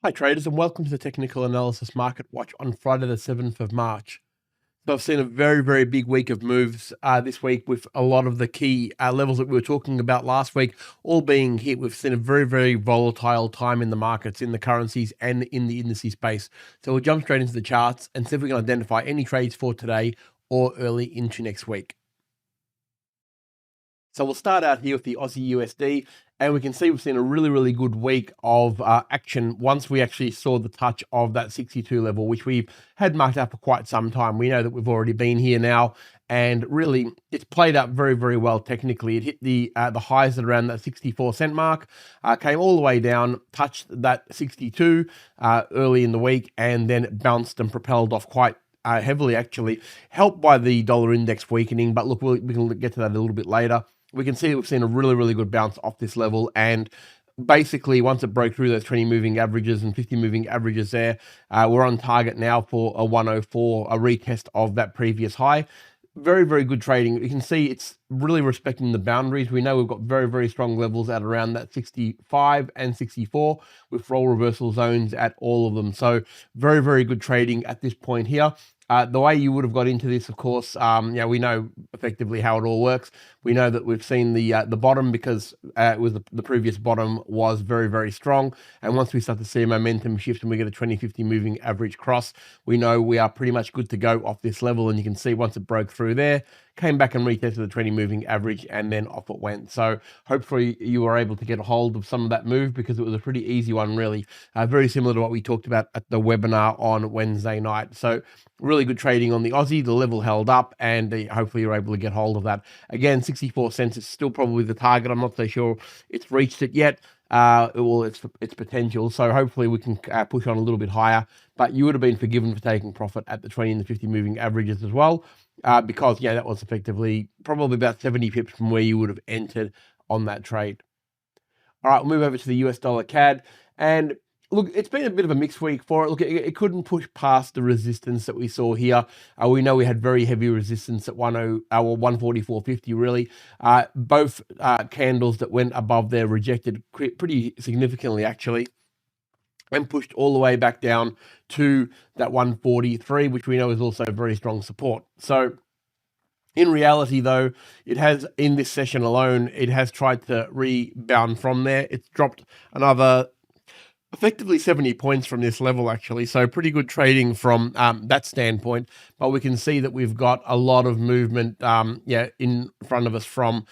Hi traders, and welcome to the Technical Analysis Market Watch on Friday the 7th of March. So I've seen a very big week of moves this week, with a lot of the key levels that we were talking about last week all being hit. We've seen a very volatile time in the markets, in the currencies and in the indices space. So we'll jump straight into the charts and see if we can identify any trades for today or early into next week. So we'll start out here with the Aussie USD, and we can see we've seen a really good week of action once we actually saw the touch of that 62 level, which we've had marked up for quite some time. We know that we've already been here now, and really it's played out very well technically. It hit the highs at around that 64-cent mark, came all the way down, touched that 62 early in the week, and then it bounced and propelled off quite heavily, actually, helped by the dollar index weakening. But look, we can get to that a little bit later. We can see we've seen a really good bounce off this level, and basically once it broke through those 20 moving averages and 50 moving averages there, we're on target now for a 104, a retest of that previous high. Very good trading. You can see it's really respecting the boundaries. We know we've got very strong levels at around that 65 and 64, with roll reversal zones at all of them. So very good trading at this point here. The way you would have got into this, of course, we know effectively how it all works. We know that we've seen the bottom, because it was the previous bottom was very strong. And once we start to see a momentum shift and we get a 20-50 moving average cross, we know we are pretty much good to go off this level. And you can see once it broke through there, came back and retested the 20 moving average, and then off it went. So hopefully you were able to get a hold of some of that move, because it was a pretty easy one, really. Very similar to what we talked about at the webinar on Wednesday night. So really good trading on the Aussie. The level held up, and hopefully you're able to get hold of that. Again, 64 cents is still probably the target. I'm not so sure it's reached it yet. Its potential. So hopefully we can push on a little bit higher. But you would have been forgiven for taking profit at the 20 and the 50 moving averages as well, because that was effectively probably about 70 pips from where you would have entered on that trade. All right, we'll move over to the US dollar CAD, and look, it's been a bit of a mixed week for it. Look, it couldn't push past the resistance that we saw here. We know we had very heavy resistance at 144.50, really. Both candles that went above there rejected pretty significantly, actually, and pushed all the way back down to that 143, which we know is also very strong support. So in reality, though, it has, in this session alone, it has tried to rebound from there. It's dropped another effectively 70 points from this level, actually. So pretty good trading from that standpoint. But we can see that we've got a lot of movement in front of us from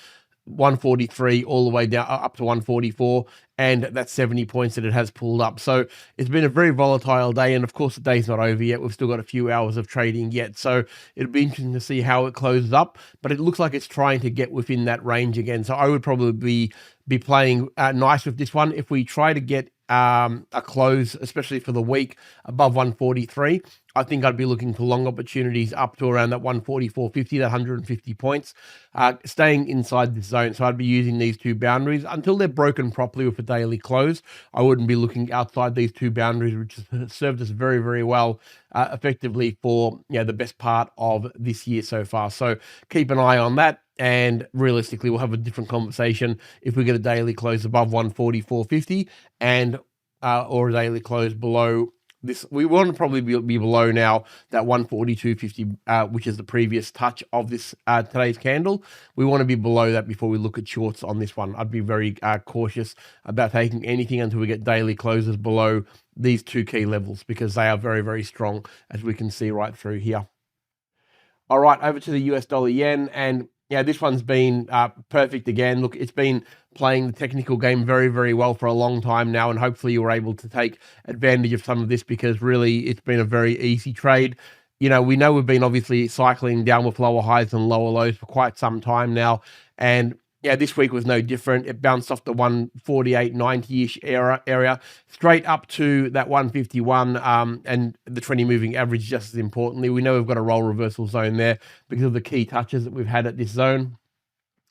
143 all the way down up to 144, and that's 70 points that it has pulled up. So it's been a very volatile day, and of course the day's not over yet. We've still got a few hours of trading yet, so it'll be interesting to see how it closes up. But it looks like it's trying to get within that range again, so I would probably be playing nice with this one. If we try to get a close, especially for the week, above 143, I think I'd be looking for long opportunities up to around that 144.50, that 150 points, staying inside this zone. So I'd be using these two boundaries until they're broken properly with a daily close. I wouldn't be looking outside these two boundaries, which has served us very well effectively for the best part of this year so far. So keep an eye on that. And realistically, we'll have a different conversation if we get a daily close above 144.50 and or a daily close below this. We want to probably be below now that 142.50, which is the previous touch of this today's candle. We want to be below that before we look at shorts on this one. I'd be very cautious about taking anything until we get daily closes below these two key levels, because they are very strong, as we can see right through here. All right, over to the US dollar yen, and this one's been perfect again. Look, it's been playing the technical game very well for a long time now, and hopefully you were able to take advantage of some of this, because really it's been a very easy trade. We know we've been obviously cycling down with lower highs and lower lows for quite some time now, and this week was no different. It bounced off the 148.90-ish area straight up to that 151, and the 20 moving average just as importantly. We know we've got a roll reversal zone there because of the key touches that we've had at this zone.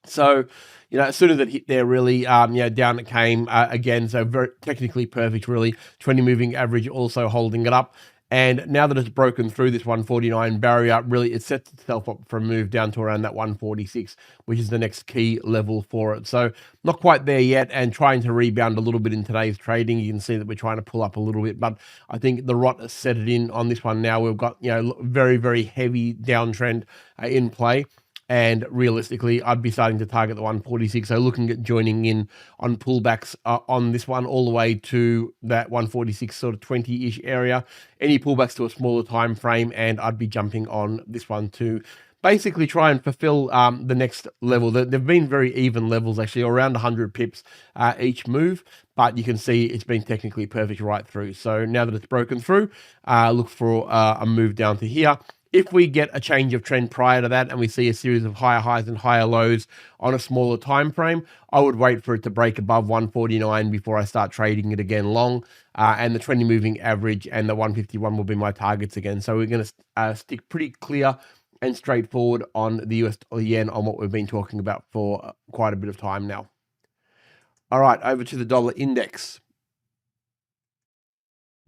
So, as soon as it hit there, really, down it came again. So very technically perfect, really. 20 moving average also holding it up. And now that it's broken through this 149 barrier, really it sets itself up for a move down to around that 146, which is the next key level for it. So not quite there yet, and trying to rebound a little bit in today's trading. You can see that we're trying to pull up a little bit, but I think the rot has set it in on this one now. We've got, very, very heavy downtrend in play. And realistically, I'd be starting to target the 146. So looking at joining in on pullbacks on this one all the way to that 146 sort of 20-ish area. Any pullbacks to a smaller time frame, and I'd be jumping on this one to basically try and fulfill the next level. They've been very even levels, actually, around 100 pips each move, but you can see it's been technically perfect right through. So now that it's broken through, look for a move down to here. If we get a change of trend prior to that and we see a series of higher highs and higher lows on a smaller time frame, I would wait for it to break above 149 before I start trading it again long. And the 20 moving average and the 151 will be my targets again. So we're going to stick pretty clear and straightforward on the US yen on what we've been talking about for quite a bit of time now. All right, over to the dollar index.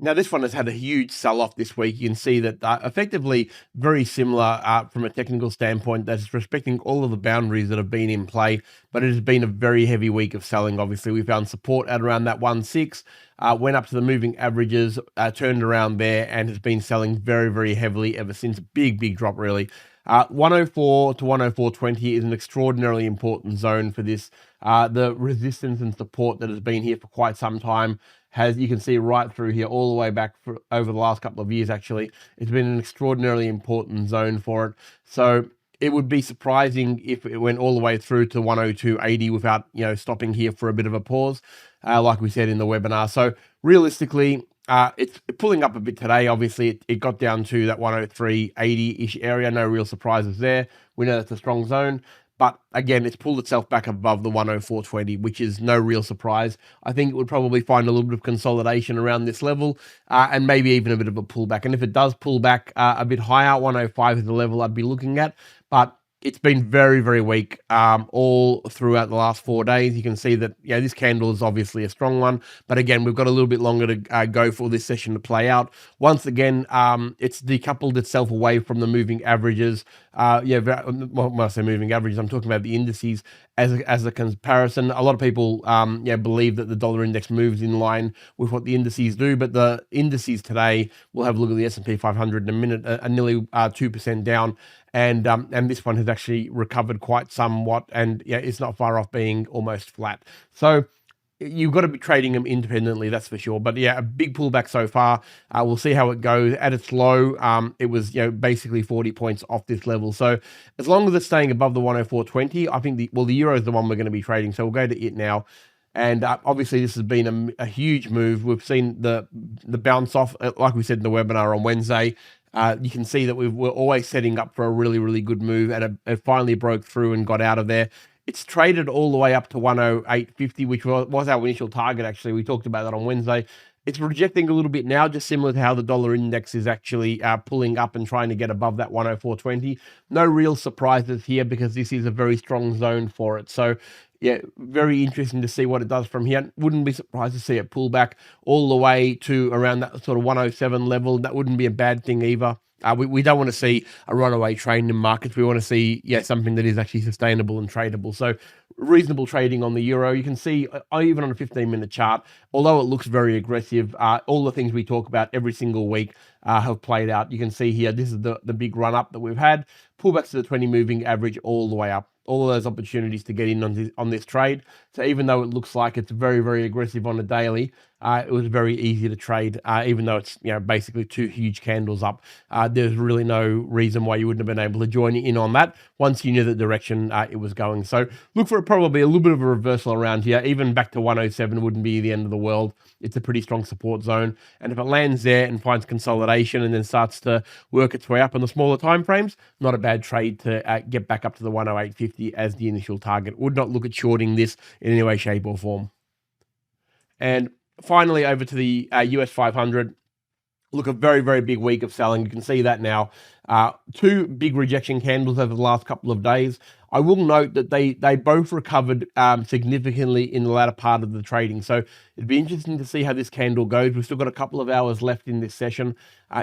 Now, this one has had a huge sell-off this week. You can see that effectively very similar from a technical standpoint, that is respecting all of the boundaries that have been in play, but it has been a very heavy week of selling. Obviously, we found support at around that 1.6, went up to the moving averages, turned around there, and has been selling very, very heavily ever since. Big drop, really. 104 to 104.20 is an extraordinarily important zone for this. The resistance and support that has been here for quite some time you can see right through here, all the way back over the last couple of years, actually. It's been an extraordinarily important zone for it. So it would be surprising if it went all the way through to 102.80 without, stopping here for a bit of a pause, like we said in the webinar. So realistically, it's pulling up a bit today. Obviously, it got down to that 103.80-ish area. No real surprises there. We know that's a strong zone. But again, it's pulled itself back above the 104.20, which is no real surprise. I think it would probably find a little bit of consolidation around this level and maybe even a bit of a pullback. And if it does pull back a bit higher, 105 is the level I'd be looking at. But it's been very, very weak all throughout the last 4 days. You can see that, this candle is obviously a strong one. But again, we've got a little bit longer to go for this session to play out. Once again, it's decoupled itself away from the moving averages. When I say moving averages, I'm talking about the indices as a comparison. A lot of people believe that the dollar index moves in line with what the indices do, but the indices today, we'll have a look at the S&P 500 in a minute, are nearly 2% down. And this one has actually recovered quite somewhat, and it's not far off being almost flat. So you've got to be trading them independently, that's for sure. But a big pullback so far. We'll see how it goes. At its low, it was basically 40 points off this level. So as long as it's staying above the 104.20, I think the euro is the one we're going to be trading. So we'll go to it now. And obviously, this has been a huge move. We've seen the bounce off, like we said in the webinar on Wednesday. You can see that we're always setting up for a really, really good move, and it finally broke through and got out of there. It's traded all the way up to 108.50, which was our initial target, actually. We talked about that on Wednesday. It's rejecting a little bit now, just similar to how the dollar index is actually pulling up and trying to get above that 104.20. No real surprises here because this is a very strong zone for it. So, very interesting to see what it does from here. Wouldn't be surprised to see it pull back all the way to around that sort of 107 level. That wouldn't be a bad thing either. We don't want to see a runaway trade in markets. We want to see, something that is actually sustainable and tradable. So reasonable trading on the euro. You can see even on a 15-minute chart, although it looks very aggressive, all the things we talk about every single week have played out. You can see here, this is the big run up that we've had. Pullbacks to the 20 moving average all the way up. All of those opportunities to get in on this trade. So even though it looks like it's very, very aggressive on a daily, it was very easy to trade, even though it's basically two huge candles up. There's really no reason why you wouldn't have been able to join in on that once you knew the direction it was going. So look for probably a little bit of a reversal around here. Even back to 107 wouldn't be the end of the world. It's a pretty strong support zone. And if it lands there and finds consolidation and then starts to work its way up on the smaller time frames, not a bad trade to get back up to the 108.50 as the initial target. Would not look at shorting this in any way, shape or form. And finally, over to the US 500. Look, a very, very big week of selling. You can see that now. Two big rejection candles over the last couple of days. I will note that they both recovered significantly in the latter part of the trading. So it'd be interesting to see how this candle goes. We've still got a couple of hours left in this session.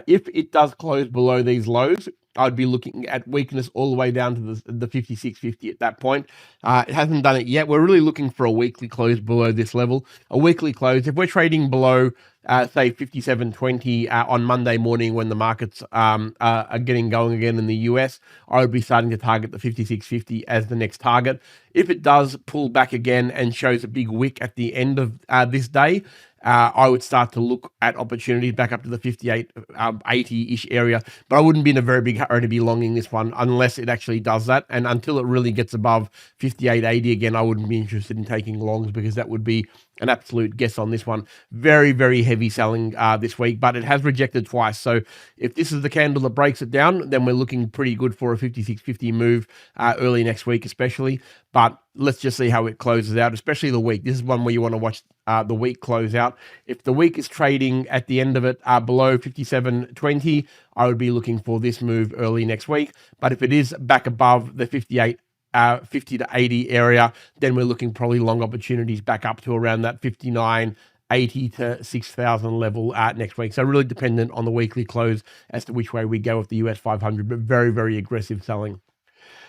If it does close below these lows, I'd be looking at weakness all the way down to the 56.50 at that point. It hasn't done it yet. We're really looking for a weekly close below this level. A weekly close, if we're trading below, say, 57.20 on Monday morning when the markets are getting going again in the US, I would be starting to target the 56.50 as the next target. If it does pull back again and shows a big wick at the end of this day, I would start to look at opportunities back up to the 58.80-ish area, but I wouldn't be in a very big hurry to be longing this one unless it actually does that. And until it really gets above 58.80 again, I wouldn't be interested in taking longs because that would be an absolute guess on this one. Very, very heavy selling this week, but it has rejected twice. So if this is the candle that breaks it down, then we're looking pretty good for a 56.50 move early next week, especially. But let's just see how it closes out, especially the week. This is one where you want to watch the week close out. If the week is trading at the end of it below 57.20, I would be looking for this move early next week. But if it is back above the 50 to 80 area, then we're looking probably long opportunities back up to around that 59.80 to 6,000 level next week. So really dependent on the weekly close as to which way we go with the US 500, but very, very aggressive selling.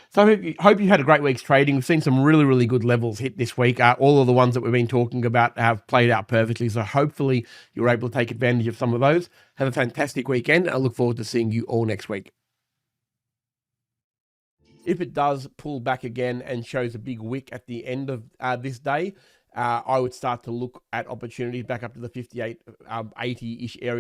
So I hope you had a great week's trading. We've seen some really, really good levels hit this week. All of the ones that we've been talking about have played out perfectly. So hopefully you're able to take advantage of some of those. Have a fantastic weekend. I look forward to seeing you all next week. If it does pull back again and shows a big wick at the end of this day, I would start to look at opportunities back up to the 58.80-ish area.